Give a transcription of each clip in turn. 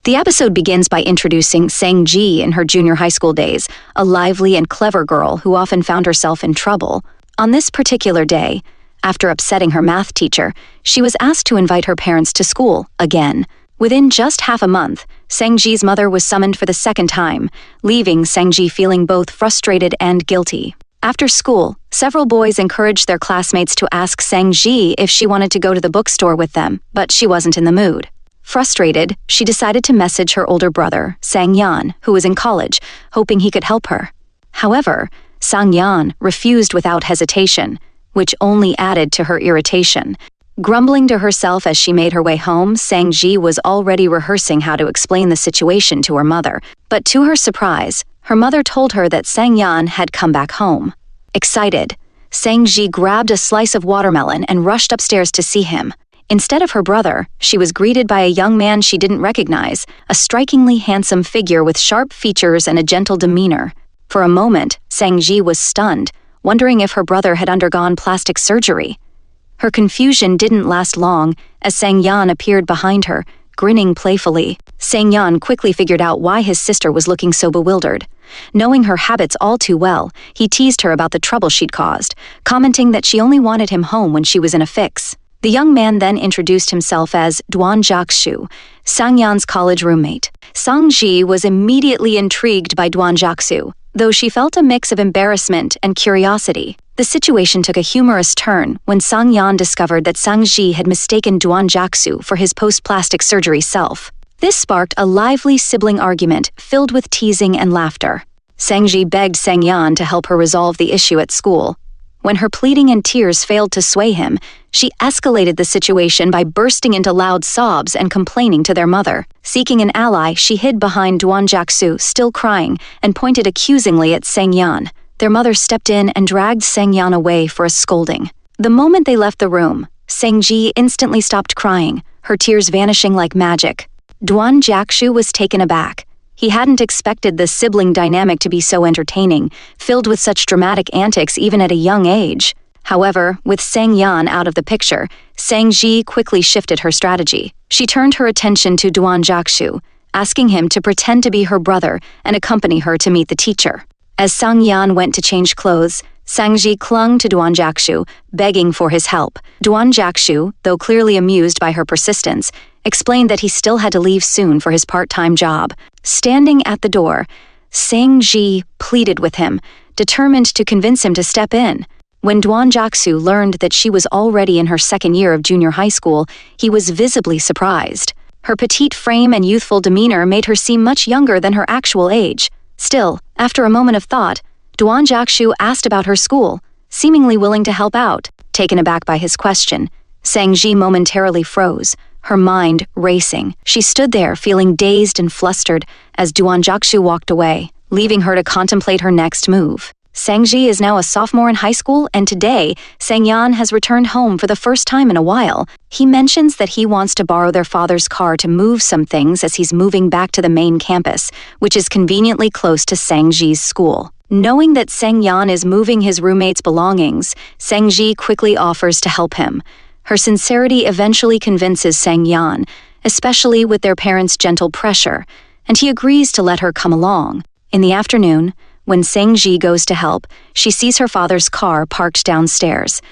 The episode begins by introducing Sang-ji in her junior high school days, a lively and clever girl who often found herself in trouble. On this particular day, after upsetting her math teacher, she was asked to invite her parents to school again. Within just half a month, Sang-ji's mother was summoned for the second time, leaving Sang-ji feeling both frustrated and guilty. After school, several boys encouraged their classmates to ask Sang-ji if she wanted to go to the bookstore with them, but she wasn't in the mood. Frustrated, she decided to message her older brother, Sang-yan, who was in college, hoping he could help her. However, Sang-yan refused without hesitation, which only added to her irritation. Grumbling to herself as she made her way home, Sang-ji was already rehearsing how to explain the situation to her mother, but to her surprise, her mother told her that Sang-yan had come back home. Excited, Sang-ji grabbed a slice of watermelon and rushed upstairs to see him. Instead of her brother, she was greeted by a young man she didn't recognize, a strikingly handsome figure with sharp features and a gentle demeanor. For a moment, Sang-ji was stunned, wondering if her brother had undergone plastic surgery. Her confusion didn't last long, as Sang-yan appeared behind her, grinning playfully. Sang-yan quickly figured out why his sister was looking so bewildered. Knowing her habits all too well, he teased her about the trouble she'd caused, commenting that she only wanted him home when she was in a fix. The young man then introduced himself as Duan Jiaxu, Sang-yan's college roommate. Sang-ji was immediately intrigued by Duan Jiaxu, though she felt a mix of embarrassment and curiosity. The situation took a humorous turn when Sang-yan discovered that Sang-ji had mistaken Duan Jiaxu for his post-plastic surgery self. This sparked a lively sibling argument filled with teasing and laughter. Sang-ji begged Sang-yan to help her resolve the issue at school. When her pleading and tears failed to sway him, she escalated the situation by bursting into loud sobs and complaining to their mother. Seeking an ally, she hid behind Duan Jiaxu, still crying, and pointed accusingly at Sang-yan. Their mother stepped in and dragged Sang-yan away for a scolding. The moment they left the room, Sang-ji instantly stopped crying, her tears vanishing like magic. Duan Jiaxu was taken aback. He hadn't expected the sibling dynamic to be so entertaining, filled with such dramatic antics even at a young age. However, with Sang-yan out of the picture, Sang-ji quickly shifted her strategy. She turned her attention to Duan Jiaxu, asking him to pretend to be her brother and accompany her to meet the teacher. As Sang-yan went to change clothes, Sang-ji clung to Duan Jiaxu, begging for his help. Duan Jiaxu, though clearly amused by her persistence, explained that he still had to leave soon for his part-time job. Standing at the door, Sang-ji pleaded with him, determined to convince him to step in. When Duan Jiaxu learned that she was already in her second year of junior high school, he was visibly surprised. Her petite frame and youthful demeanor made her seem much younger than her actual age. Still, after a moment of thought, Duan Jiaxu asked about her school, seemingly willing to help out. Taken aback by his question, Sang-ji momentarily froze, her mind racing. She stood there feeling dazed and flustered as Duan Jiaxu walked away, leaving her to contemplate her next move. Sang-ji is now a sophomore in high school, and today, Sang-yan has returned home for the first time in a while. He mentions that he wants to borrow their father's car to move some things as he's moving back to the main campus, which is conveniently close to Sang-ji's school. Knowing that Sang-yan is moving his roommate's belongings, Sang-ji quickly offers to help him. Her sincerity eventually convinces Sang-yan, especially with their parents' gentle pressure, and he agrees to let her come along. In the afternoon, when Sang-ji goes to help, she sees her father's car parked downstairs.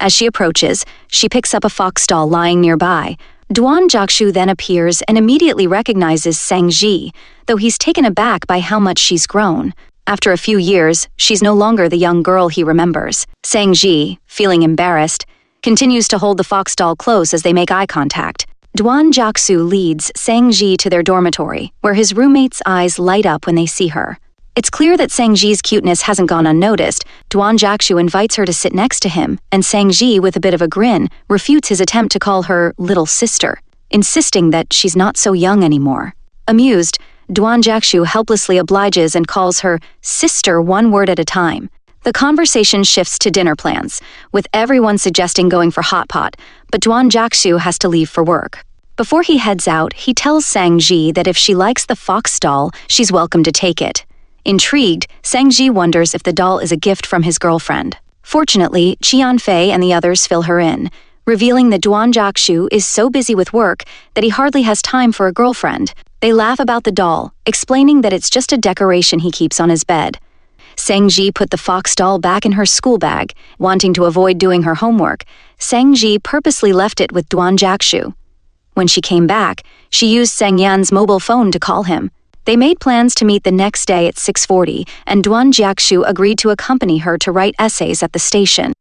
As she approaches, she picks up a fox doll lying nearby. Duan Jiaxu then appears and immediately recognizes Sang-ji, though he's taken aback by how much she's grown. After a few years, she's no longer the young girl he remembers. Sang-ji, feeling embarrassed, continues to hold the fox doll close as they make eye contact. Duan Jiaxu leads Sang-ji to their dormitory, where his roommates' eyes light up when they see her. It's clear that Sang-ji's cuteness hasn't gone unnoticed. Duan Jiaxu invites her to sit next to him, and Sang-ji, with a bit of a grin, refutes his attempt to call her little sister, insisting that she's not so young anymore. Amused, Duan Jiaxu helplessly obliges and calls her sister one word at a time. The conversation shifts to dinner plans, with everyone suggesting going for hot pot, but Duan Jiaxu has to leave for work. Before he heads out, he tells Sang-ji that if she likes the fox doll, she's welcome to take it. Intrigued, Sang-ji wonders if the doll is a gift from his girlfriend. Fortunately, Qianfei and the others fill her in, revealing that Duan Jiaxu is so busy with work that he hardly has time for a girlfriend. They laugh about the doll, explaining that it's just a decoration he keeps on his bed. Sangji put the fox doll back in her school bag, wanting to avoid doing her homework. Sangji purposely left it with Duan Jiaxu. When she came back, she used Sang Yan's mobile phone to call him. They made plans to meet the next day at 6:40, and Duan Jiaxu agreed to accompany her to write essays at the station.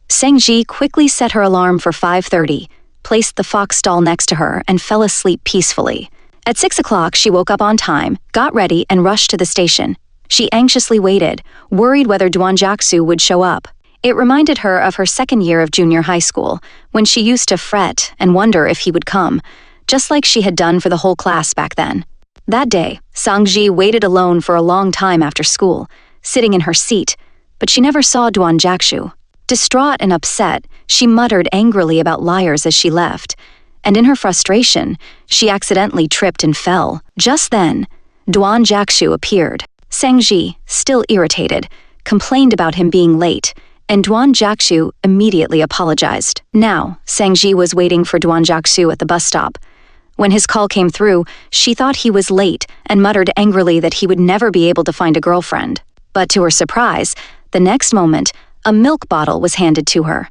Sangji quickly set her alarm for 5:30, placed the fox doll next to her, and fell asleep peacefully. At 6 o'clock, she woke up on time, got ready, and rushed to the station. She anxiously waited, worried whether Duan Jiaxu would show up. It reminded her of her second year of junior high school, when she used to fret and wonder if he would come, just like she had done for the whole class back then. That day, Sangji waited alone for a long time after school, sitting in her seat, but she never saw Duan Jiaxu. Distraught and upset, she muttered angrily about liars as she left, and in her frustration, she accidentally tripped and fell. Just then, Duan Jiaxu appeared. Sangji, still irritated, complained about him being late, and Duan Jiaxu immediately apologized. Now, Sangji was waiting for Duan Jiaxu at the bus stop. When his call came through, she thought he was late and muttered angrily that he would never be able to find a girlfriend. But to her surprise, the next moment, a milk bottle was handed to her.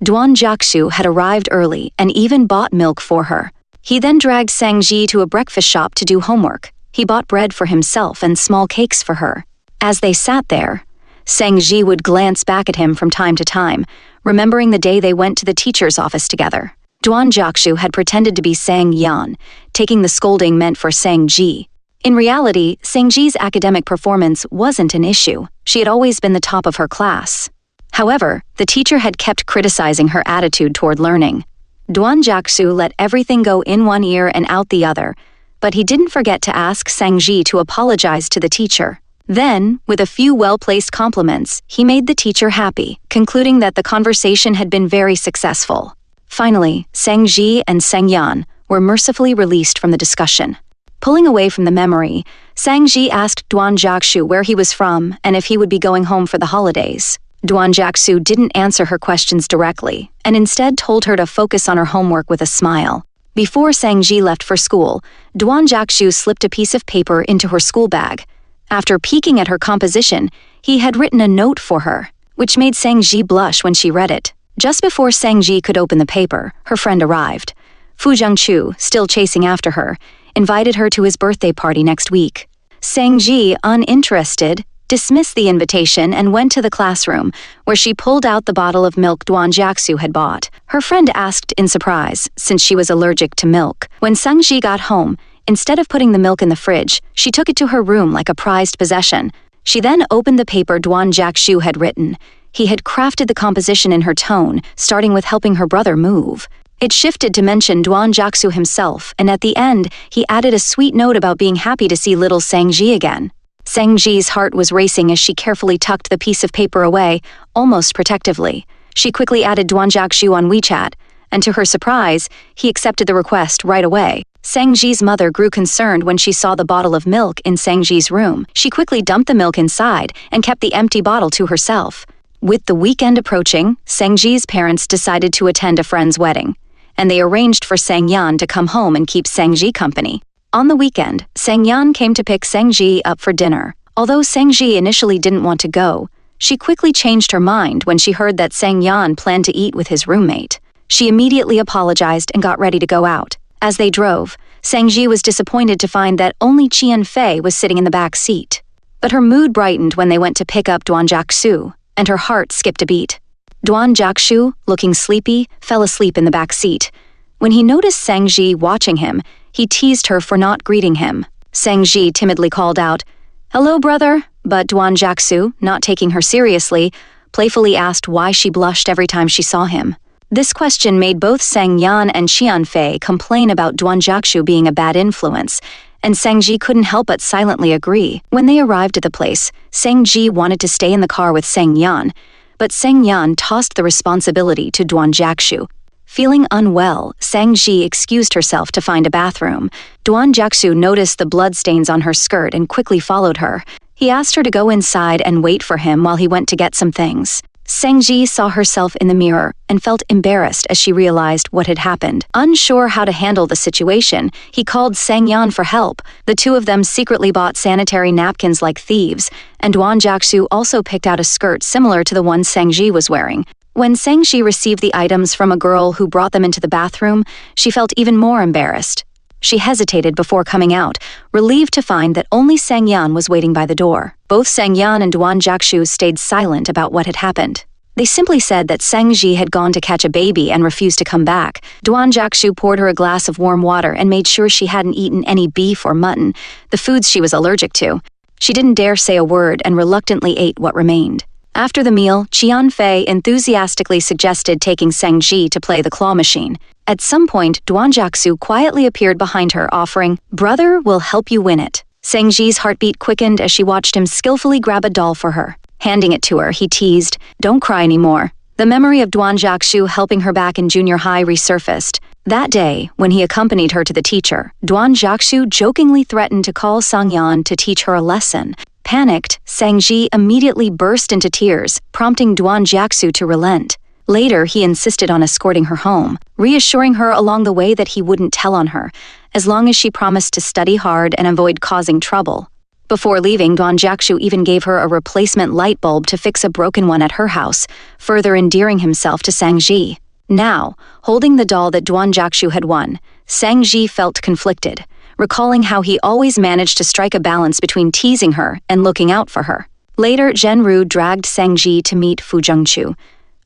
Duan Jiaxu had arrived early and even bought milk for her. He then dragged Sangji to a breakfast shop to do homework. He bought bread for himself and small cakes for her. As they sat there, Sangji would glance back at him from time to time, remembering the day they went to the teacher's office together. Duan Jiaxu had pretended to be Sang Yan, taking the scolding meant for Sangji. In reality, Sangji's academic performance wasn't an issue. She had always been the top of her class. However, the teacher had kept criticizing her attitude toward learning. Duan Jiaxu let everything go in one ear and out the other, but he didn't forget to ask Sangji to apologize to the teacher. Then, with a few well-placed compliments, he made the teacher happy, concluding that the conversation had been very successful. Finally, Sangji and Sang Yan were mercifully released from the discussion. Pulling away from the memory, Sangji asked Duan Jiaxu where he was from and if he would be going home for the holidays. Duan Jiaxu didn't answer her questions directly, and instead told her to focus on her homework with a smile. Before Sangji left for school, Duan Jiaxu slipped a piece of paper into her school bag. After peeking at her composition, he had written a note for her, which made Sangji blush when she read it. Just before Sangji could open the paper, her friend arrived. Fu Jiangchu, still chasing after her, invited her to his birthday party next week. Sangji, uninterested, dismissed the invitation and went to the classroom, where she pulled out the bottle of milk Duan Jiaxu had bought. Her friend asked in surprise, since she was allergic to milk. When Sangji got home, instead of putting the milk in the fridge, she took it to her room like a prized possession. She then opened the paper Duan Jiaxu had written. He had crafted the composition in her tone, starting with helping her brother move. It shifted to mention Duan Jiaxu himself, and at the end, he added a sweet note about being happy to see little Sangji again. Sangji's heart was racing as she carefully tucked the piece of paper away, almost protectively. She quickly added Duan Jiaxu on WeChat, and to her surprise, he accepted the request right away. Sangji's mother grew concerned when she saw the bottle of milk in Sangji's room. She quickly dumped the milk inside and kept the empty bottle to herself. With the weekend approaching, Sangji's parents decided to attend a friend's wedding, and they arranged for Sang Yan to come home and keep Sangji company. On the weekend, Sang Yan came to pick Sangji up for dinner. Although Sangji initially didn't want to go, she quickly changed her mind when she heard that Sang Yan planned to eat with his roommate. She immediately apologized and got ready to go out. As they drove, Sangji was disappointed to find that only Qian Fei was sitting in the back seat. But her mood brightened when they went to pick up Duan Jiaxu, and her heart skipped a beat. Duan Jiaxu, looking sleepy, fell asleep in the back seat. When he noticed Sangji watching him, he teased her for not greeting him. Sangji timidly called out, "Hello, brother," but Duan Jiaxu, not taking her seriously, playfully asked why she blushed every time she saw him. This question made both Sang Yan and Qian Fei complain about Duan Jiaxu being a bad influence, and Sangji couldn't help but silently agree. When they arrived at the place, Sangji wanted to stay in the car with Sang Yan, but Sang Yan tossed the responsibility to Duan Jiaxu. Feeling unwell, Sangji excused herself to find a bathroom. Duan Jiaxu noticed the bloodstains on her skirt and quickly followed her. He asked her to go inside and wait for him while he went to get some things. Sangji saw herself in the mirror and felt embarrassed as she realized what had happened. Unsure how to handle the situation, he called Sangyan for help. The two of them secretly bought sanitary napkins like thieves, and Duan Jiaxu also picked out a skirt similar to the one Sangji was wearing. When Sangji received the items from a girl who brought them into the bathroom, she felt even more embarrassed. She hesitated before coming out, relieved to find that only Sangyan was waiting by the door. Both Sangyan and Duan Jiaxu stayed silent about what had happened. They simply said that Sangji had gone to catch a baby and refused to come back. Duan Jiaxu poured her a glass of warm water and made sure she hadn't eaten any beef or mutton, the foods she was allergic to. She didn't dare say a word and reluctantly ate what remained. After the meal, Qian Fei enthusiastically suggested taking Sangji to play the claw machine. At some point, Duan Jiaxu quietly appeared behind her, offering, "Brother will help you win it." Sangji's heartbeat quickened as she watched him skillfully grab a doll for her. Handing it to her, he teased, "Don't cry anymore." The memory of Duan Jiaxu helping her back in junior high resurfaced. That day, when he accompanied her to the teacher, Duan Jiaxu jokingly threatened to call Sangyan to teach her a lesson. Panicked, Sangji immediately burst into tears, prompting Duan Jiaxu to relent. Later, he insisted on escorting her home, reassuring her along the way that he wouldn't tell on her, as long as she promised to study hard and avoid causing trouble. Before leaving, Duan Jiaxu even gave her a replacement light bulb to fix a broken one at her house, further endearing himself to Sangji. Now, holding the doll that Duan Jiaxu had won, Sangji felt conflicted, recalling how he always managed to strike a balance between teasing her and looking out for her. Later, Zhenru dragged Sangji to meet Fu Zhengqiu.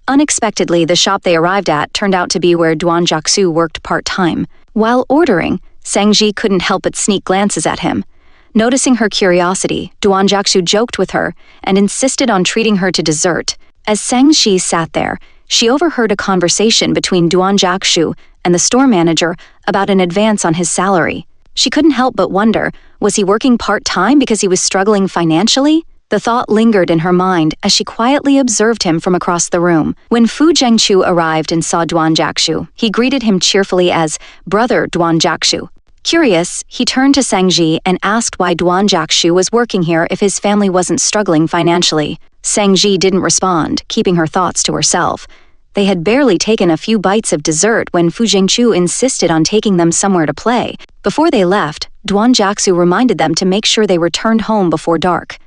Unexpectedly, the shop they arrived at turned out to be where Duan Jiaxu worked part-time. While ordering, Sangji couldn't help but sneak glances at him. Noticing her curiosity, Duan Jiaxu joked with her and insisted on treating her to dessert. As Sangji sat there, she overheard a conversation between Duan Jiaxu and the store manager about an advance on his salary. She couldn't help but wonder, was he working part-time because he was struggling financially? The thought lingered in her mind as she quietly observed him from across the room. When Fu Zhengqiu arrived and saw Duan Jiaxu, he greeted him cheerfully as "Brother Duan Jiaxu." Curious, he turned to Sangji and asked why Duan Jiaxu was working here if his family wasn't struggling financially. Sangji didn't respond, keeping her thoughts to herself. They had barely taken a few bites of dessert when Fu Zhengqiu insisted on taking them somewhere to play. Before they left, Duan Jiaxu reminded them to make sure they returned home before dark.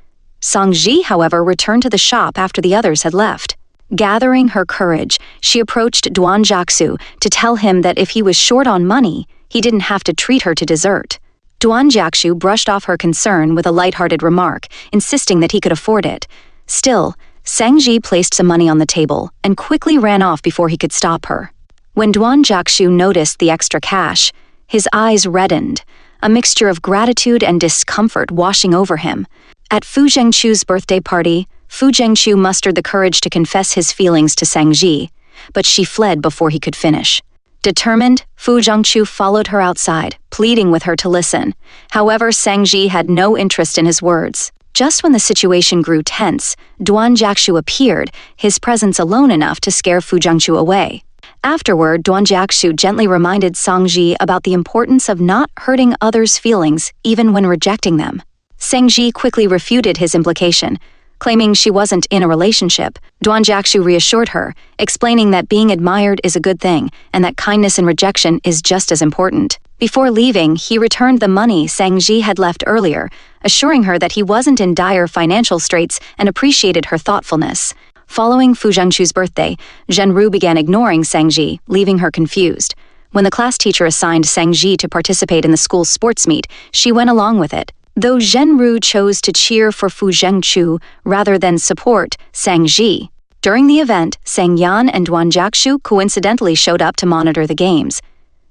Sangji, however, returned to the shop after the others had left. Gathering her courage, she approached Duan Jiaxu to tell him that if he was short on money, he didn't have to treat her to dessert. Duan Jiaxu brushed off her concern with a lighthearted remark, insisting that he could afford it. Still, Sangji placed some money on the table and quickly ran off before he could stop her. When Duan Jiaxu noticed the extra cash, his eyes reddened, a mixture of gratitude and discomfort washing over him. At Fu Zhengqiu's birthday party, Fu Zhengqiu mustered the courage to confess his feelings to Sangji, but she fled before he could finish. Determined, Fu Zhengqiu followed her outside, pleading with her to listen. However, Sangji had no interest in his words. Just when the situation grew tense, Duan Jiaxu appeared, his presence alone enough to scare Fu Zhengqiu away. Afterward, Duan Jiaxu gently reminded Sangji about the importance of not hurting others' feelings, even when rejecting them. Sangji quickly refuted his implication, claiming she wasn't in a relationship. Duan Jiaxu reassured her, explaining that being admired is a good thing and that kindness and rejection is just as important. Before leaving, he returned the money Sangji had left earlier, assuring her that he wasn't in dire financial straits and appreciated her thoughtfulness. Following Fu Zhengqiu's birthday, Zhenru began ignoring Sangji, leaving her confused. When the class teacher assigned Sangji to participate in the school's sports meet, she went along with it. Though Zhenru chose to cheer for Fu Zhengqiu rather than support Sangji. During the event, Sangyan and Duan Jiaxu coincidentally showed up to monitor the games.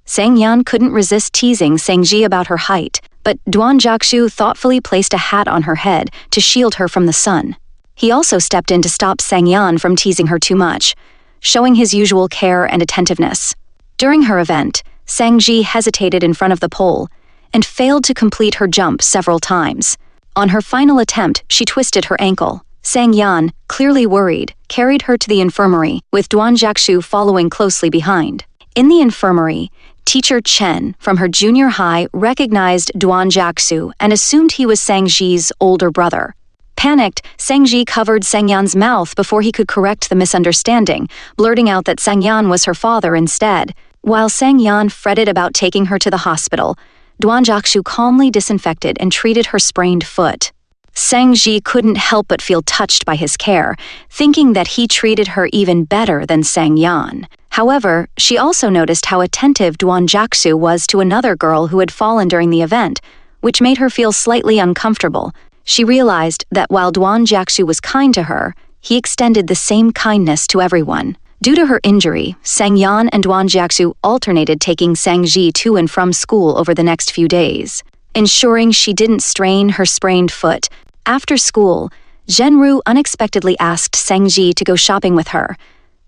Sangyan couldn't resist teasing Sangji about her height, but Duan Jiaxu thoughtfully placed a hat on her head to shield her from the sun. He also stepped in to stop Sangyan from teasing her too much, showing his usual care and attentiveness. During her event, Sangji hesitated in front of the pole and failed to complete her jump several times. On her final attempt, she twisted her ankle. Sangyan, clearly worried, carried her to the infirmary, with Duan Jiaxu following closely behind. In the infirmary, teacher Chen from her junior high recognized Duan Jiaxu and assumed he was Sangji's older brother. Panicked, Sangji covered Sangyan's mouth before he could correct the misunderstanding, blurting out that Sangyan was her father instead. While Sangyan fretted about taking her to the hospital, Duan Jiaxu calmly disinfected and treated her sprained foot. Sangji couldn't help but feel touched by his care, thinking that he treated her even better than Sangyan. However, she also noticed how attentive Duan Jiaxu was to another girl who had fallen during the event, which made her feel slightly uncomfortable. She realized that while Duan Jiaxu was kind to her, he extended the same kindness to everyone. Due to her injury, Sangyan and Duan Jiaxu alternated taking Sangji to and from school over the next few days, ensuring she didn't strain her sprained foot. After school, Zhenru unexpectedly asked Sangji to go shopping with her.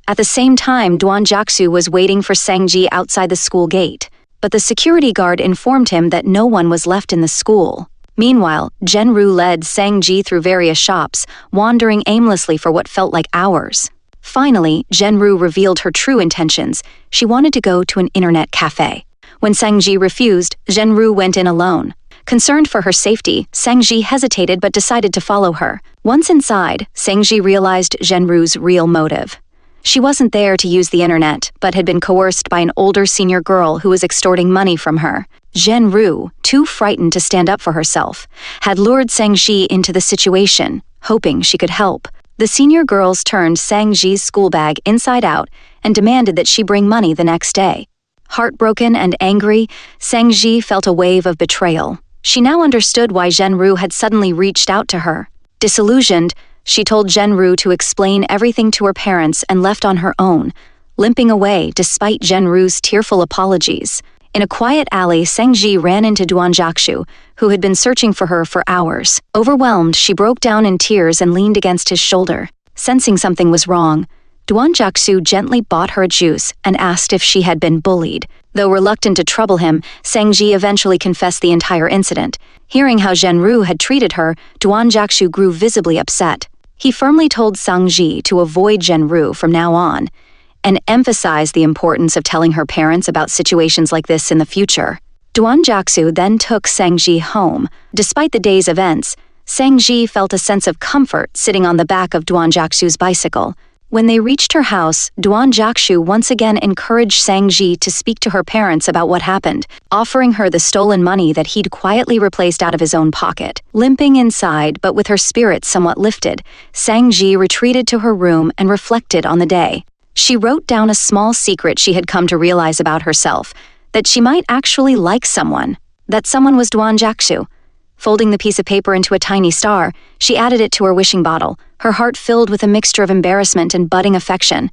At the same time, Duan Jiaxu was waiting for Sangji outside the school gate, but the security guard informed him that no one was left in the school. Meanwhile, Zhenru led Sangji through various shops, wandering aimlessly for what felt like hours. Finally, Zhenru revealed her true intentions. She wanted to go to an internet cafe. When Sangji refused, Zhenru went in alone. Concerned for her safety, Sangji hesitated but decided to follow her. Once inside, Sangji realized Zhenru's real motive. She wasn't there to use the internet, but had been coerced by an older senior girl who was extorting money from her. Zhenru, too frightened to stand up for herself, had lured Sangji into the situation, hoping she could help. The senior girls turned Sangji's school bag inside out and demanded that she bring money the next day. Heartbroken and angry, Sangji felt a wave of betrayal. She now understood why Zhenru had suddenly reached out to her. Disillusioned, she told Zhenru to explain everything to her parents and left on her own, limping away despite Zhenru's tearful apologies. In a quiet alley, Sangji ran into Duan Jiaxu, who had been searching for her for hours. Overwhelmed, she broke down in tears and leaned against his shoulder. Sensing something was wrong, Duan Jiaxu gently bought her a juice and asked if she had been bullied. Though reluctant to trouble him, Sangji eventually confessed the entire incident. Hearing how Zhenru had treated her, Duan Jiaxu grew visibly upset. He firmly told Sangji to avoid Zhenru from now on, and emphasized the importance of telling her parents about situations like this in the future. Duan Jiaxu then took Sangji home. Despite the day's events, Sangji felt a sense of comfort sitting on the back of Duan Jiaxu's bicycle. When they reached her house, Duan Jiaxu once again encouraged Sangji to speak to her parents about what happened, offering her the stolen money that he'd quietly replaced out of his own pocket. Limping inside, but with her spirits somewhat lifted, Sangji retreated to her room and reflected on the day. She wrote down a small secret she had come to realize about herself, that she might actually like someone. That someone was Duan Jiaxu. Folding the piece of paper into a tiny star, she added it to her wishing bottle, her heart filled with a mixture of embarrassment and budding affection.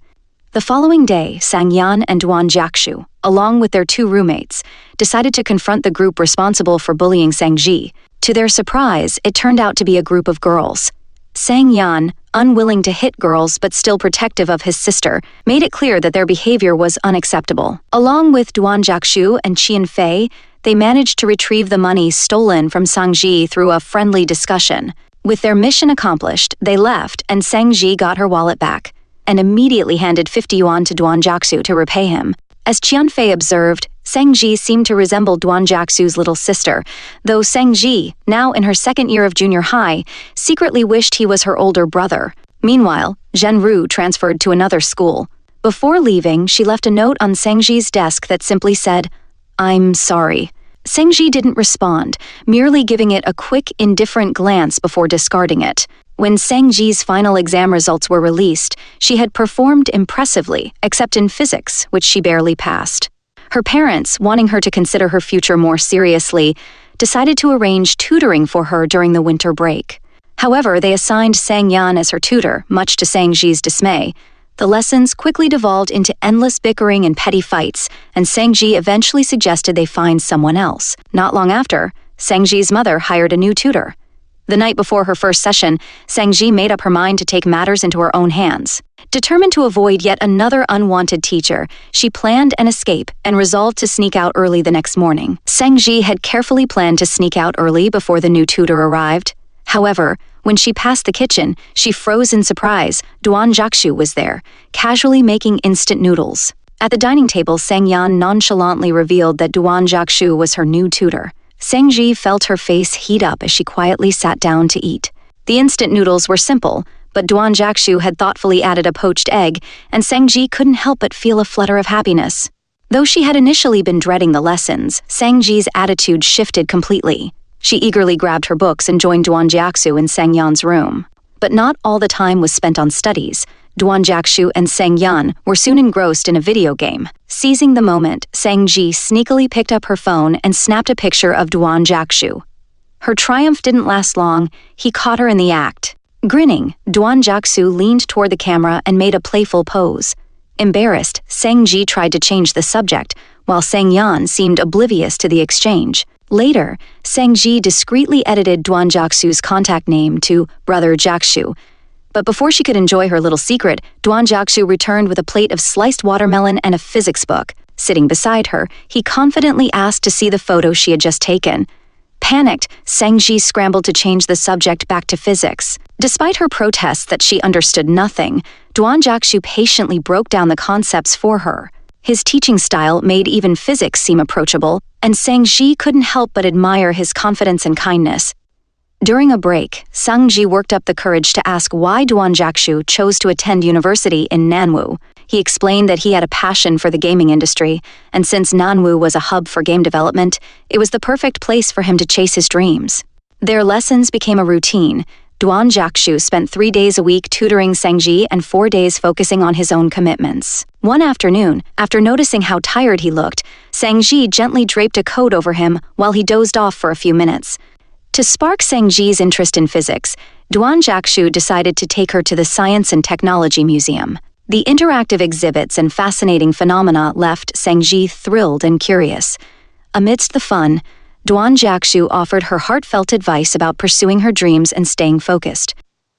The following day, Sangyan and Duan Jiaxu, along with their two roommates, decided to confront the group responsible for bullying Sangji. To their surprise, it turned out to be a group of girls. Sangyan, unwilling to hit girls but still protective of his sister, made it clear that their behavior was unacceptable. Along with Duan Jiaxu and Qian Fei, they managed to retrieve the money stolen from Sangji through a friendly discussion. With their mission accomplished, they left and Sangji got her wallet back and immediately handed 50 yuan to Duan Jiaxu to repay him. As Qian Fei observed, Sangji seemed to resemble Duan Jiaxu's little sister, though Sangji, now in her second year of junior high, secretly wished he was her older brother. Meanwhile, Zhenru transferred to another school. Before leaving, she left a note on Sangji's desk that simply said, "I'm sorry." Sangji didn't respond, merely giving it a quick, indifferent glance before discarding it. When Sangji's final exam results were released, she had performed impressively, except in physics, which she barely passed. Her parents, wanting her to consider her future more seriously, decided to arrange tutoring for her during the winter break. However, they assigned Sangyan as her tutor, much to Sangji's dismay. The lessons quickly devolved into endless bickering and petty fights, and Sangji eventually suggested they find someone else. Not long after, Sangji's mother hired a new tutor. The night before her first session, Sangji made up her mind to take matters into her own hands. Determined to avoid yet another unwanted teacher, she planned an escape and resolved to sneak out early the next morning. Sangji had carefully planned to sneak out early before the new tutor arrived. However, when she passed the kitchen, she froze in surprise. Duan Jiaxu was there, casually making instant noodles. At the dining table, Sangyan nonchalantly revealed that Duan Jiaxu was her new tutor. Sangji felt her face heat up as she quietly sat down to eat. The instant noodles were simple, but Duan Jiaxu had thoughtfully added a poached egg, and Sangji couldn't help but feel a flutter of happiness. Though she had initially been dreading the lessons, Sangji's attitude shifted completely. She eagerly grabbed her books and joined Duan Jiaxu in Sangyan's room. But not all the time was spent on studies. Duan Jiaxu and Sangyan were soon engrossed in a video game. Seizing the moment, Sangji sneakily picked up her phone and snapped a picture of Duan Jiaxu. Her triumph didn't last long. He caught her in the act. Grinning, Duan Jiaxu leaned toward the camera and made a playful pose. Embarrassed, Sangji tried to change the subject, while Sangyan seemed oblivious to the exchange. Later, Sangji discreetly edited Duan Jiaxu's contact name to Brother Jiaxu. But before she could enjoy her little secret, Duan Jiaxu returned with a plate of sliced watermelon and a physics book. Sitting beside her, he confidently asked to see the photo she had just taken. Panicked, Sangji scrambled to change the subject back to physics. Despite her protests that she understood nothing, Duan Jiaxu patiently broke down the concepts for her. His teaching style made even physics seem approachable, and Sangji couldn't help but admire his confidence and kindness. During a break, Sangji worked up the courage to ask why Duan Jiaxu chose to attend university in Nanwu. He explained that he had a passion for the gaming industry, and since Nanwu was a hub for game development, it was the perfect place for him to chase his dreams. Their lessons became a routine. Duan Jiaxu spent 3 days a week tutoring Sangji and 4 days focusing on his own commitments. One afternoon, after noticing how tired he looked, Sangji gently draped a coat over him while he dozed off for a few minutes. To spark Sangji's interest in physics, Duan Jiaxu decided to take her to the Science and Technology Museum. The interactive exhibits and fascinating phenomena left Sangji thrilled and curious. Amidst the fun, Duan Jiaxu offered her heartfelt advice about pursuing her dreams and staying focused.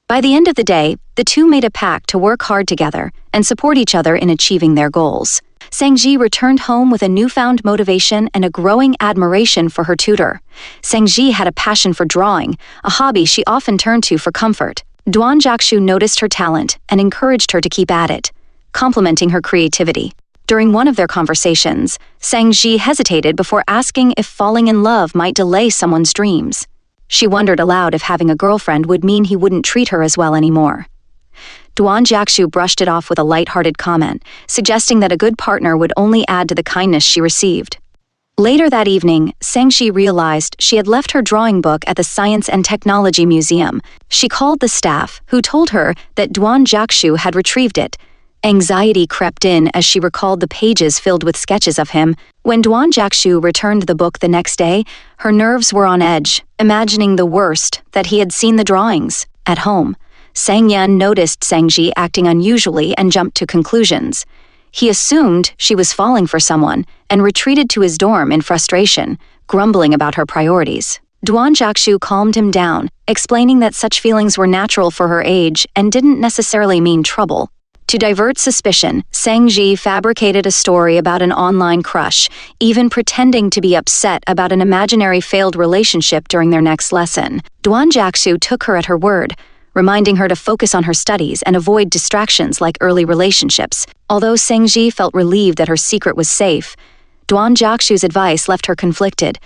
By the end of the day, the two made a pact to work hard together and support each other in achieving their goals. Sangji returned home with a newfound motivation and a growing admiration for her tutor. Sangji had a passion for drawing, a hobby she often turned to for comfort. Duan Jiaxu noticed her talent and encouraged her to keep at it, complimenting her creativity. During one of their conversations, Sangji hesitated before asking if falling in love might delay someone's dreams. She wondered aloud if having a girlfriend would mean he wouldn't treat her as well anymore. Duan Jiaxu brushed it off with a light-hearted comment, suggesting that a good partner would only add to the kindness she received. Later that evening, Sangji realized she had left her drawing book at the Science and Technology Museum. She called the staff, who told her that Duan Jiaxu had retrieved it. Anxiety crept in as she recalled the pages filled with sketches of him. When Duan Jiaxu returned the book the next day, her nerves were on edge, imagining the worst, that he had seen the drawings. At home, Sangyan noticed Sangji acting unusually and jumped to conclusions. He assumed she was falling for someone and retreated to his dorm in frustration, grumbling about her priorities. Duan Jiaxu calmed him down, explaining that such feelings were natural for her age and didn't necessarily mean trouble. To divert suspicion, Sangji fabricated a story about an online crush, even pretending to be upset about an imaginary failed relationship during their next lesson. Duan Jiaxu took her at her word, reminding her to focus on her studies and avoid distractions like early relationships. Although Sangji felt relieved that her secret was safe, Duan Jiaxu's advice left her conflicted.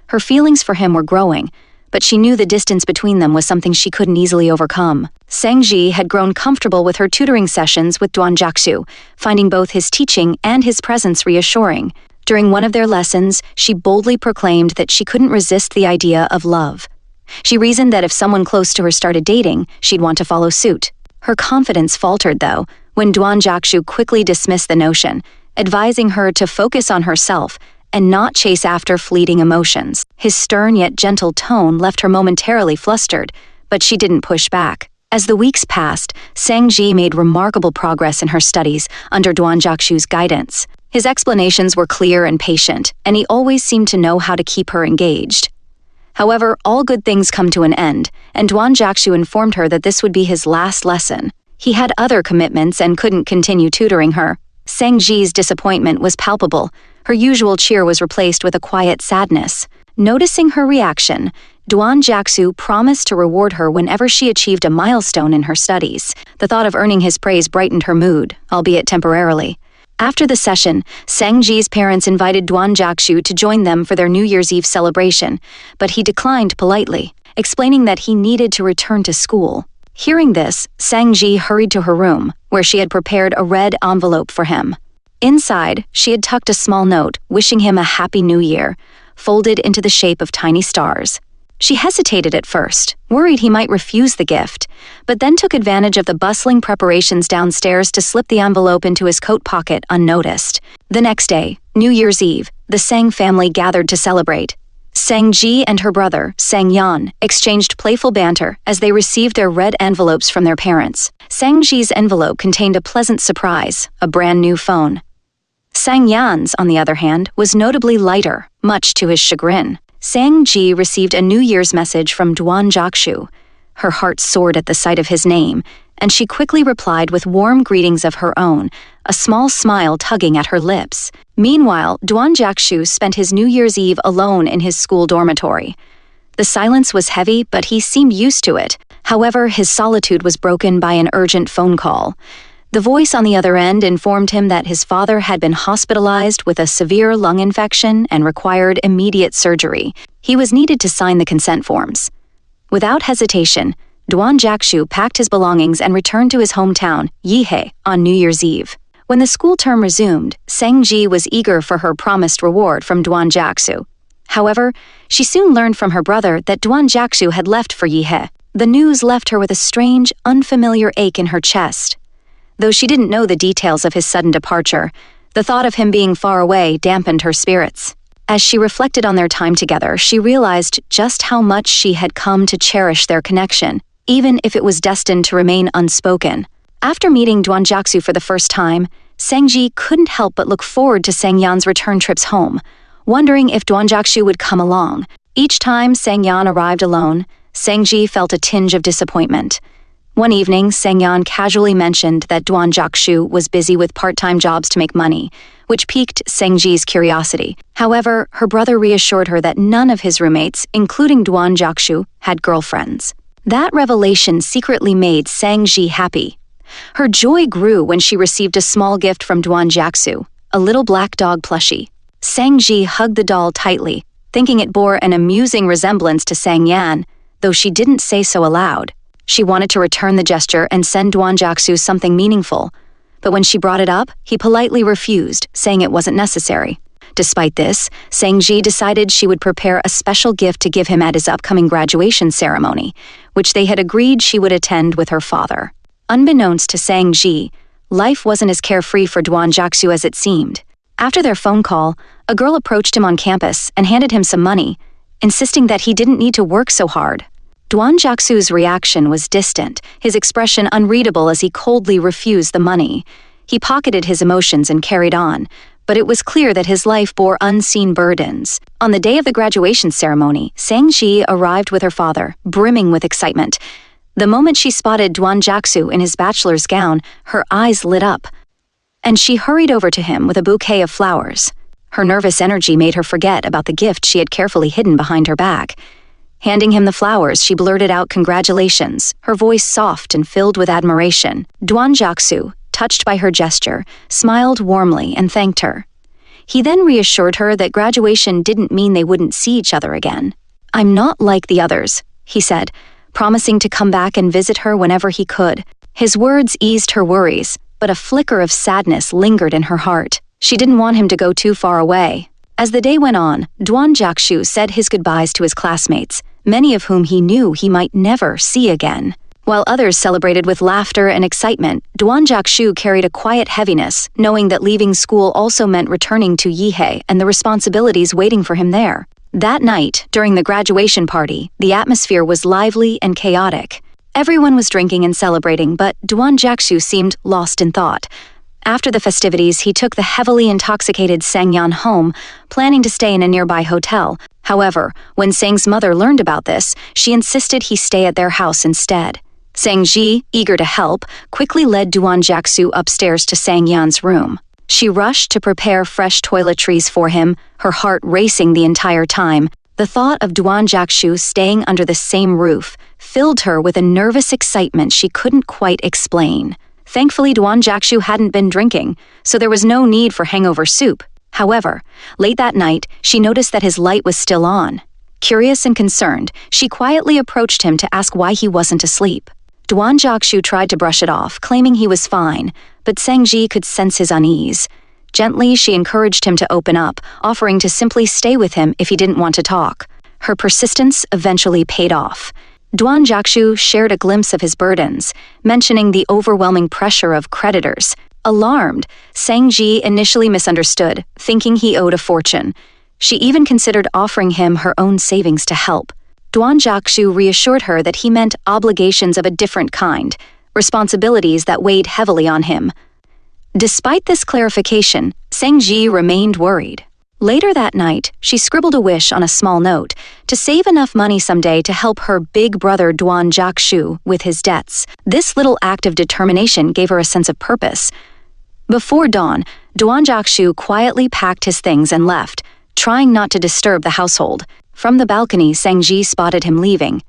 Her feelings for him were growing, but she knew the distance between them was something she couldn't easily overcome. Sangji had grown comfortable with her tutoring sessions with Duan Jiaxu, finding both his teaching and his presence reassuring. During one of their lessons, she boldly proclaimed that she couldn't resist the idea of love. She reasoned that if someone close to her started dating, she'd want to follow suit. Her confidence faltered, though, when Duan Jiaxu quickly dismissed the notion, advising her to focus on herself and not chase after fleeting emotions. His stern yet gentle tone left her momentarily flustered, but she didn't push back. As the weeks passed, Sangji made remarkable progress in her studies under Duan Jiaxu's guidance. His explanations were clear and patient, and he always seemed to know how to keep her engaged. However, all good things come to an end, and Duan Jiaxu informed her that this would be his last lesson. He had other commitments and couldn't continue tutoring her. Sangji's disappointment was palpable. Her usual cheer was replaced with a quiet sadness. Noticing her reaction, Duan Jiaxu promised to reward her whenever she achieved a milestone in her studies. The thought of earning his praise brightened her mood, albeit temporarily. After the session, Sangji's parents invited Duan Jiaxu to join them for their New Year's Eve celebration, but he declined politely. explaining that he needed to return to school. Hearing this, Sang-ji hurried to her room, where she had prepared a red envelope for him. Inside, she had tucked a small note wishing him a happy new year, folded into the shape of tiny stars. She hesitated at first, worried he might refuse the gift, but then took advantage of the bustling preparations downstairs to slip the envelope into his coat pocket unnoticed. The next day, New Year's Eve, the Sang family gathered to celebrate. Sang-ji and her brother, Sang-yan, exchanged playful banter as they received their red envelopes from their parents. Sang-ji's envelope contained a pleasant surprise, a brand new phone. Sang-yan's, on the other hand, was notably lighter, much to his chagrin. Sang-ji received a New Year's message from Duan Jiaxu. Her heart soared at the sight of his name, and she quickly replied with warm greetings of her own, a small smile tugging at her lips. Meanwhile, Duan Jiaxu spent his New Year's Eve alone in his school dormitory. The silence was heavy, but he seemed used to it. However, his solitude was broken by an urgent phone call. The voice on the other end informed him that his father had been hospitalized with a severe lung infection and required immediate surgery. He was needed to sign the consent forms. Without hesitation, Duan Jiaxu packed his belongings and returned to his hometown, Yihe, on New Year's Eve. When the school term resumed, Sang-ji was eager for her promised reward from Duan Jiaxu. However, she soon learned from her brother that Duan Jiaxu had left for Yihe. The news left her with a strange, unfamiliar ache in her chest. Though she didn't know the details of his sudden departure, the thought of him being far away dampened her spirits. As she reflected on their time together, she realized just how much she had come to cherish their connection, even if it was destined to remain unspoken. After meeting Duan Jiaxu for the first time, Sang-ji couldn't help but look forward to Sang-yan's return trips home, wondering if Duan Jiaxu would come along. Each time Sang-yan arrived alone, Sang-ji felt a tinge of disappointment. One evening, Sang-yan casually mentioned that Duan Jiaxu was busy with part-time jobs to make money, which piqued Sang-ji's curiosity. However, her brother reassured her that none of his roommates, including Duan Jiaxu, had girlfriends. That revelation secretly made Sang-ji happy. Her joy grew when she received a small gift from Duan Jiaxu, a little black dog plushie. Sang-ji hugged the doll tightly, thinking it bore an amusing resemblance to Sang-yan, though she didn't say so aloud. She wanted to return the gesture and send Duan Jiaxu something meaningful, but when she brought it up, he politely refused, saying it wasn't necessary. Despite this, Sang-ji decided she would prepare a special gift to give him at his upcoming graduation ceremony, which they had agreed she would attend with her father. Unbeknownst to Sang-ji, life wasn't as carefree for Duan Jiaxu as it seemed. After their phone call, a girl approached him on campus and handed him some money, insisting that he didn't need to work so hard. Duan Jiaxu's reaction was distant, his expression unreadable as he coldly refused the money. He pocketed his emotions and carried on, but it was clear that his life bore unseen burdens. On the day of the graduation ceremony, Sang-ji arrived with her father, brimming with excitement. The moment she spotted Duan Jiaxu in his bachelor's gown, her eyes lit up, and she hurried over to him with a bouquet of flowers. Her nervous energy made her forget about the gift she had carefully hidden behind her back. Handing him the flowers, she blurted out congratulations, her voice soft and filled with admiration. Duan Jiaxu, touched by her gesture, smiled warmly and thanked her. He then reassured her that graduation didn't mean they wouldn't see each other again. "I'm not like the others," he said, promising to come back and visit her whenever he could. His words eased her worries, but a flicker of sadness lingered in her heart. She didn't want him to go too far away. As the day went on, Duan Jiaxu said his goodbyes to his classmates, many of whom he knew he might never see again. While others celebrated with laughter and excitement, Duan Jiaxu carried a quiet heaviness, knowing that leaving school also meant returning to Yihe and the responsibilities waiting for him there. That night, during the graduation party, the atmosphere was lively and chaotic. Everyone was drinking and celebrating, but Duan Jiaxu seemed lost in thought. After the festivities, he took the heavily intoxicated Sang-yan home, planning to stay in a nearby hotel. However, when Sang's mother learned about this, she insisted he stay at their house instead. Sang-ji, eager to help, quickly led Duan Jiaxu upstairs to Sang-yan's room. She rushed to prepare fresh toiletries for him, her heart racing the entire time. The thought of Duan Jiaxu staying under the same roof filled her with a nervous excitement she couldn't quite explain. Thankfully, Duan Jiaxu hadn't been drinking, so there was no need for hangover soup. However, late that night, she noticed that his light was still on. Curious and concerned, she quietly approached him to ask why he wasn't asleep. Duan Jiaxu tried to brush it off, claiming he was fine, but Zhang could sense his unease. Gently, she encouraged him to open up, offering to simply stay with him if he didn't want to talk. Her persistence eventually paid off. Duan Jiaxu shared a glimpse of his burdens, mentioning the overwhelming pressure of creditors. Alarmed, Zhang initially misunderstood, thinking he owed a fortune. She even considered offering him her own savings to help. Duan Jiaxu reassured her that he meant obligations of a different kind, responsibilities that weighed heavily on him. Despite this clarification, Zhang remained worried. Later that night, she scribbled a wish on a small note to save enough money someday to help her big brother Duan Jiaxu with his debts. This little act of determination gave her a sense of purpose. Before dawn, Duan Jiaxu quietly packed his things and left, trying not to disturb the household. From the balcony, Zhang spotted him leaving.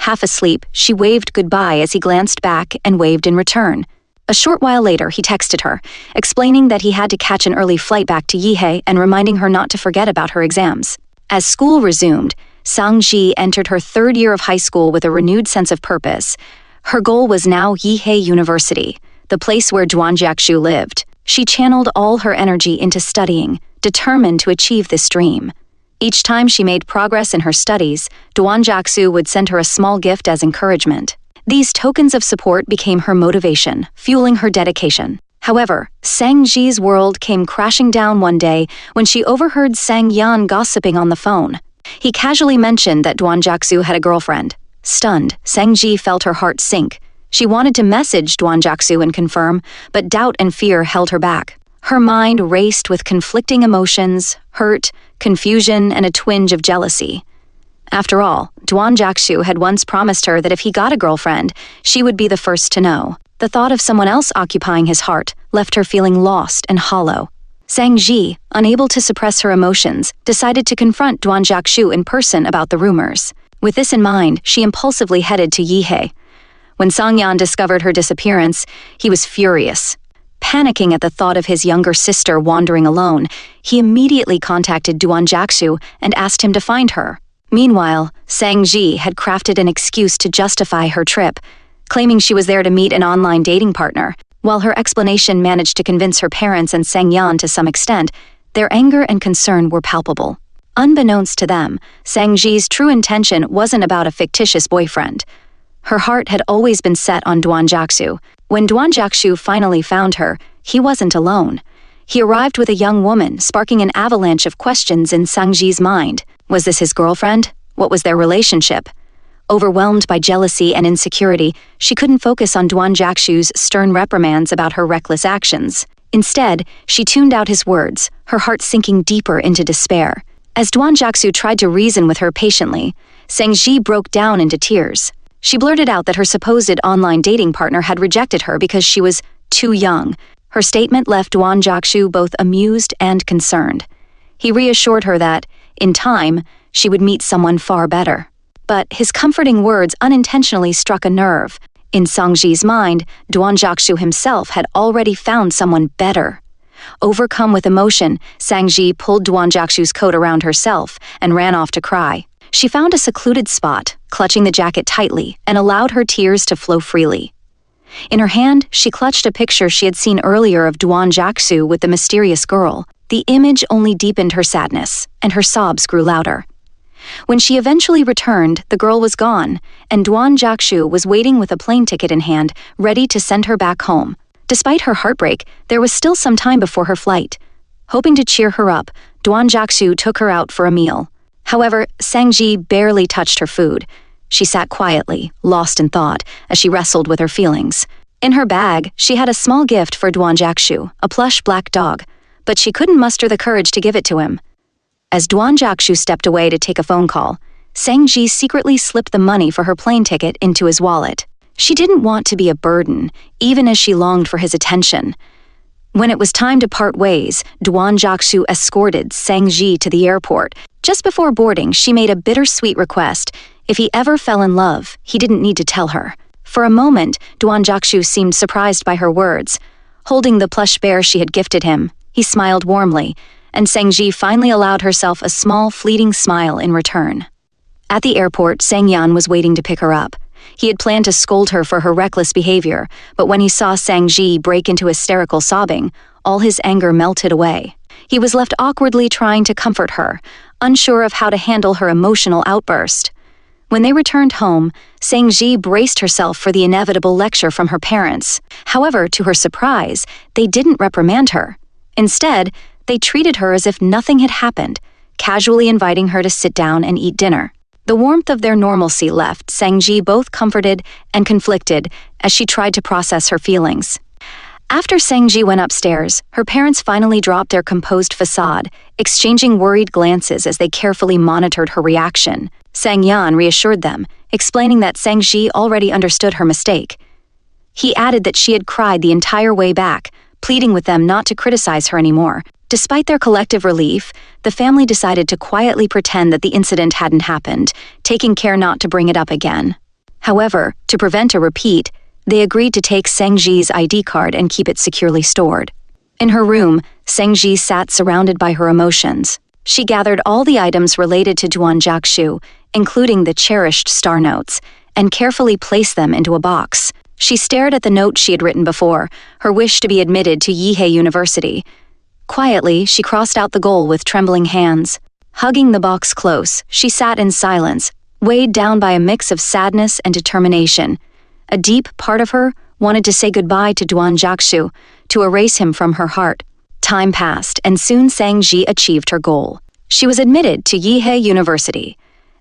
Half asleep, she waved goodbye as he glanced back and waved in return. A short while later, he texted her, explaining that he had to catch an early flight back to Yihei and reminding her not to forget about her exams. As school resumed, Zhang entered her third year of high school with a renewed sense of purpose. Her goal was now Yihei University, the place where Duan Jiaxu lived. She channeled all her energy into studying, determined to achieve this dream. Each time she made progress in her studies, Duan Jiaxu would send her a small gift as encouragement. These tokens of support became her motivation, fueling her dedication. However, Zhang's world came crashing down one day when she overheard Zhang Yan gossiping on the phone. He casually mentioned that Duan Jiaxu had a girlfriend. Stunned, Zhang felt her heart sink. She wanted to message Duan Jiaxu and confirm, but doubt and fear held her back. Her mind raced with conflicting emotions, hurt, confusion, and a twinge of jealousy. After all, Duan Jiaxu had once promised her that if he got a girlfriend, she would be the first to know. The thought of someone else occupying his heart left her feeling lost and hollow. Zhang, unable to suppress her emotions, decided to confront Duan Jiaxu in person about the rumors. With this in mind, she impulsively headed to Yihei. When Zhang Yan discovered her disappearance, he was furious. Panicking at the thought of his younger sister wandering alone, he immediately contacted Duan Jiaxu and asked him to find her. Meanwhile, Zhang had crafted an excuse to justify her trip, claiming she was there to meet an online dating partner. While her explanation managed to convince her parents and Zhang Yan to some extent, their anger and concern were palpable. Unbeknownst to them, Zhang's true intention wasn't about a fictitious boyfriend. Her heart had always been set on Duan Jiaxu. When Duan Jiaxu finally found her, he wasn't alone. He arrived with a young woman, sparking an avalanche of questions in Zhang's mind. Was this his girlfriend? What was their relationship? Overwhelmed by jealousy and insecurity, she couldn't focus on Duan Jiaxu's stern reprimands about her reckless actions. Instead, she tuned out his words, her heart sinking deeper into despair. As Duan Jiaxu tried to reason with her patiently, Zhang broke down into tears. She blurted out that her supposed online dating partner had rejected her because she was too young. Her statement left Duan Jiaxu both amused and concerned. He reassured her that, in time, she would meet someone far better. But his comforting words unintentionally struck a nerve. In Zhang's mind, Duan Jiaxu himself had already found someone better. Overcome with emotion, Zhang pulled Duan Jiaxu's coat around herself and ran off to cry. She found a secluded spot, clutching the jacket tightly, and allowed her tears to flow freely. In her hand, she clutched a picture she had seen earlier of Duan Jiaxu with the mysterious girl. The image only deepened her sadness, and her sobs grew louder. When she eventually returned, the girl was gone, and Duan Jiaxu was waiting with a plane ticket in hand, ready to send her back home. Despite her heartbreak, there was still some time before her flight. Hoping to cheer her up, Duan Jiaxu took her out for a meal. However, Zhang barely touched her food. She sat quietly, lost in thought, as she wrestled with her feelings. In her bag, she had a small gift for Duan Jiaxu, a plush black dog, but she couldn't muster the courage to give it to him. As Duan Jiaxu stepped away to take a phone call, Zhang secretly slipped the money for her plane ticket into his wallet. She didn't want to be a burden, even as she longed for his attention. When it was time to part ways, Duan Jiaxu escorted Zhang to the airport. Just before boarding, she made a bittersweet request. If he ever fell in love, he didn't need to tell her. For a moment, Duan Jiaxu seemed surprised by her words. Holding the plush bear she had gifted him, he smiled warmly, and Zhang finally allowed herself a small, fleeting smile in return. At the airport, Sang Yan was waiting to pick her up. He had planned to scold her for her reckless behavior, but when he saw Sang Ji break into hysterical sobbing, all his anger melted away. He was left awkwardly trying to comfort her, unsure of how to handle her emotional outburst. When they returned home, Sang Ji braced herself for the inevitable lecture from her parents. However, to her surprise, they didn't reprimand her. Instead, they treated her as if nothing had happened, casually inviting her to sit down and eat dinner. The warmth of their normalcy left Sang Ji both comforted and conflicted as she tried to process her feelings. After Sang Ji went upstairs, her parents finally dropped their composed facade, exchanging worried glances as they carefully monitored her reaction. Sang Yan reassured them, explaining that Sang Ji already understood her mistake. He added that she had cried the entire way back, pleading with them not to criticize her anymore. Despite their collective relief, the family decided to quietly pretend that the incident hadn't happened, taking care not to bring it up again. However, to prevent a repeat, they agreed to take Sang Ji's ID card and keep it securely stored. In her room, Sang Ji sat surrounded by her emotions. She gathered all the items related to Duan Jiaxu, including the cherished star notes, and carefully placed them into a box. She stared at the note she had written before, her wish to be admitted to Yihei University. Quietly, she crossed out the goal with trembling hands. Hugging the box close, she sat in silence, weighed down by a mix of sadness and determination. A deep part of her wanted to say goodbye to Duan Jiaxu, to erase him from her heart. Time passed, and soon Sang Ji achieved her goal. She was admitted to Yihei University.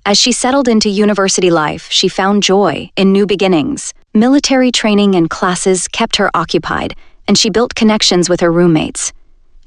As she settled into university life, she found joy in new beginnings. Military training and classes kept her occupied, and she built connections with her roommates.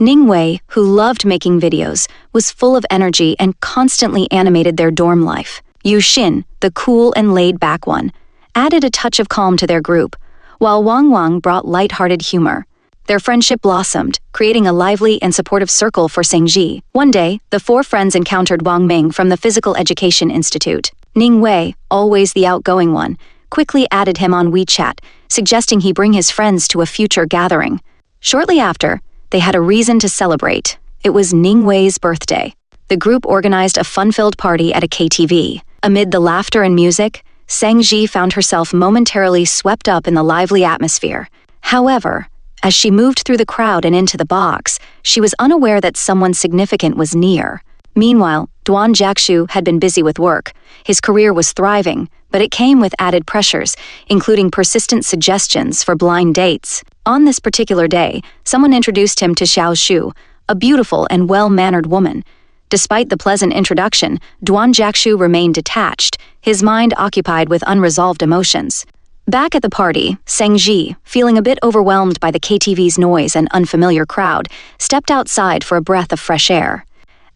Ningwei, who loved making videos, was full of energy and constantly animated their dorm life. Yu Xin, the cool and laid-back one, added a touch of calm to their group, while Wang Wang brought light-hearted humor. Their friendship blossomed, creating a lively and supportive circle for Sang Ji. One day, the four friends encountered Wang Ming from the Physical Education Institute. Ningwei, always the outgoing one, quickly added him on WeChat, suggesting he bring his friends to a future gathering. Shortly after, they had a reason to celebrate. It was Ningwei's birthday. The group organized a fun-filled party at a KTV. Amid the laughter and music, Sang Ji found herself momentarily swept up in the lively atmosphere. However, as she moved through the crowd and into the box, she was unaware that someone significant was near. Meanwhile, Duan Jiaxu had been busy with work. His career was thriving, but it came with added pressures, including persistent suggestions for blind dates. On this particular day, someone introduced him to Jiaxu, a beautiful and well-mannered woman. Despite the pleasant introduction, Duan Jiaxu remained detached, his mind occupied with unresolved emotions. Back at the party, Sang Ji, feeling a bit overwhelmed by the KTV's noise and unfamiliar crowd, stepped outside for a breath of fresh air.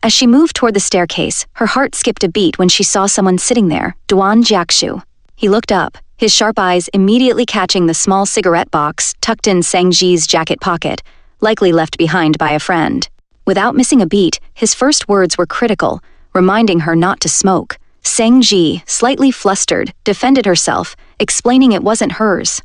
As she moved toward the staircase, her heart skipped a beat when she saw someone sitting there, Duan Jiaxu. He looked up, his sharp eyes immediately catching the small cigarette box tucked in Sang Ji's jacket pocket, likely left behind by a friend. Without missing a beat, his first words were critical, reminding her not to smoke. Sang Ji, slightly flustered, defended herself, explaining it wasn't hers.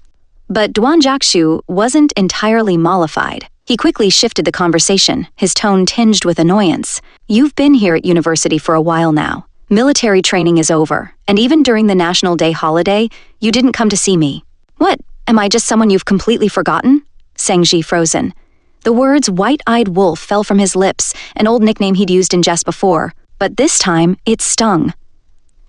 But Duan Jiaxu wasn't entirely mollified. He quickly shifted the conversation, his tone tinged with annoyance. "You've been here at university for a while now. Military training is over, and even during the National Day holiday, you didn't come to see me. What, am I just someone you've completely forgotten?" Sang Ji frozen. The words white-eyed wolf fell from his lips, an old nickname he'd used in jest before, but this time it stung.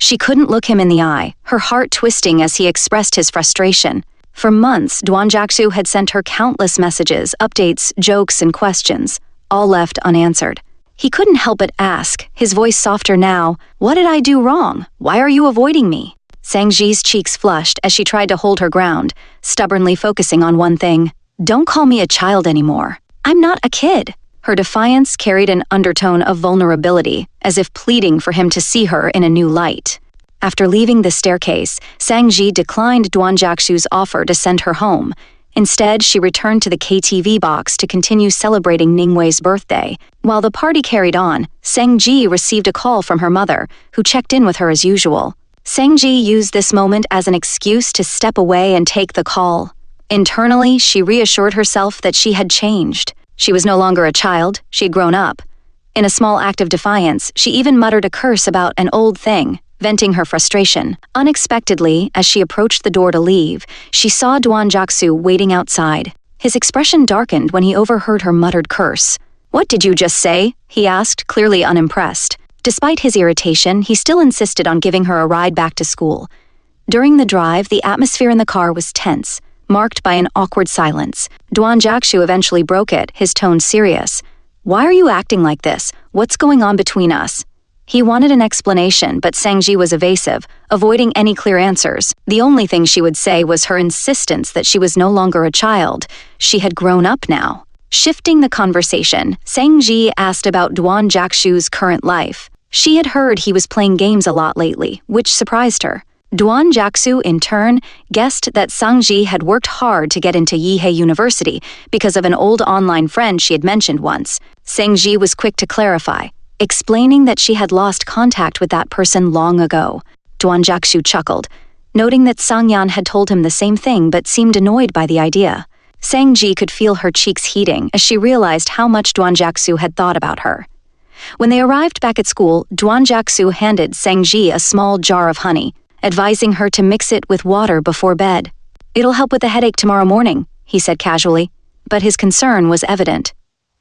She couldn't look him in the eye, her heart twisting as he expressed his frustration. For months, Duan Jiaxu had sent her countless messages, updates, jokes, and questions, all left unanswered. He couldn't help but ask, his voice softer now, "What did I do wrong? Why are you avoiding me?" Sang Ji's cheeks flushed as she tried to hold her ground, stubbornly focusing on one thing. "Don't call me a child anymore. I'm not a kid." Her defiance carried an undertone of vulnerability, as if pleading for him to see her in a new light. After leaving the staircase, Sang Ji declined Duan Jiaxu's offer to send her home. Instead, she returned to the KTV box to continue celebrating Ningwei's birthday. While the party carried on, Sang Ji received a call from her mother, who checked in with her as usual. Sang Ji used this moment as an excuse to step away and take the call. Internally, she reassured herself that she had changed. She was no longer a child, she had grown up. In a small act of defiance, she even muttered a curse about an old thing, venting her frustration. Unexpectedly, as she approached the door to leave, she saw Duan Jiaxu waiting outside. His expression darkened when he overheard her muttered curse. "What did you just say?" he asked, clearly unimpressed. Despite his irritation, he still insisted on giving her a ride back to school. During the drive, the atmosphere in the car was tense, marked by an awkward silence. Duan Jiaxu eventually broke it, his tone serious. "Why are you acting like this? What's going on between us?" He wanted an explanation, but Sangji was evasive, avoiding any clear answers. The only thing she would say was her insistence that she was no longer a child. She had grown up now. Shifting the conversation, Sangji asked about Duan Jiaxu's current life. She had heard he was playing games a lot lately, which surprised her. Duan Jiaxu, in turn, guessed that Sangji had worked hard to get into Yihei University because of an old online friend she had mentioned once. Sangji was quick to clarify, explaining that she had lost contact with that person long ago. Duan Jiaxu chuckled, noting that Sangyan had told him the same thing but seemed annoyed by the idea. Sangji could feel her cheeks heating as she realized how much Duan Jiaxu had thought about her. When they arrived back at school, Duan Jiaxu handed Sangji a small jar of honey, advising her to mix it with water before bed. "It'll help with the headache tomorrow morning," he said casually, but his concern was evident.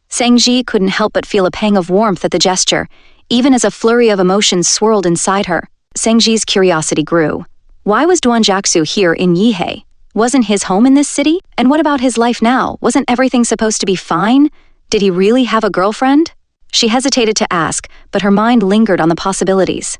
Sangji couldn't help but feel a pang of warmth at the gesture, even as a flurry of emotions swirled inside her. Sangji's curiosity grew. Why was Duan Jiaxu here in Yihei? Wasn't his home in this city? And what about his life now? Wasn't everything supposed to be fine? Did he really have a girlfriend? She hesitated to ask, but her mind lingered on the possibilities.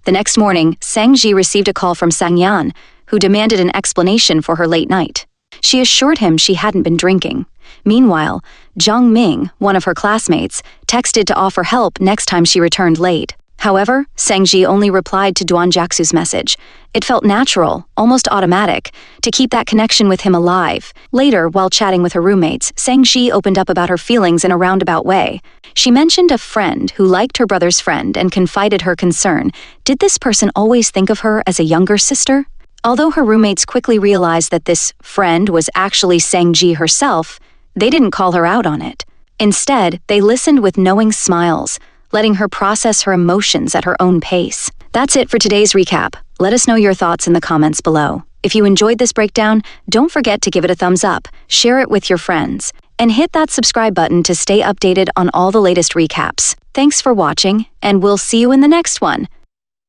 The next morning, Sangji received a call from Sangyan, who demanded an explanation for her late night. She assured him she hadn't been drinking. Meanwhile, Zhang Ming, one of her classmates, texted to offer help next time she returned late. However, Sangji only replied to Duan Jiaxu's message. It felt natural, almost automatic, to keep that connection with him alive. Later, while chatting with her roommates, Sangji opened up about her feelings in a roundabout way. She mentioned a friend who liked her brother's friend and confided her concern. Did this person always think of her as a younger sister? Although her roommates quickly realized that this friend was actually Sangji herself, they didn't call her out on it. Instead, they listened with knowing smiles, letting her process her emotions at her own pace. That's it for today's recap. Let us know your thoughts in the comments below. If you enjoyed this breakdown, don't forget to give it a thumbs up, share it with your friends, and hit that subscribe button to stay updated on all the latest recaps. Thanks for watching, and we'll see you in the next one.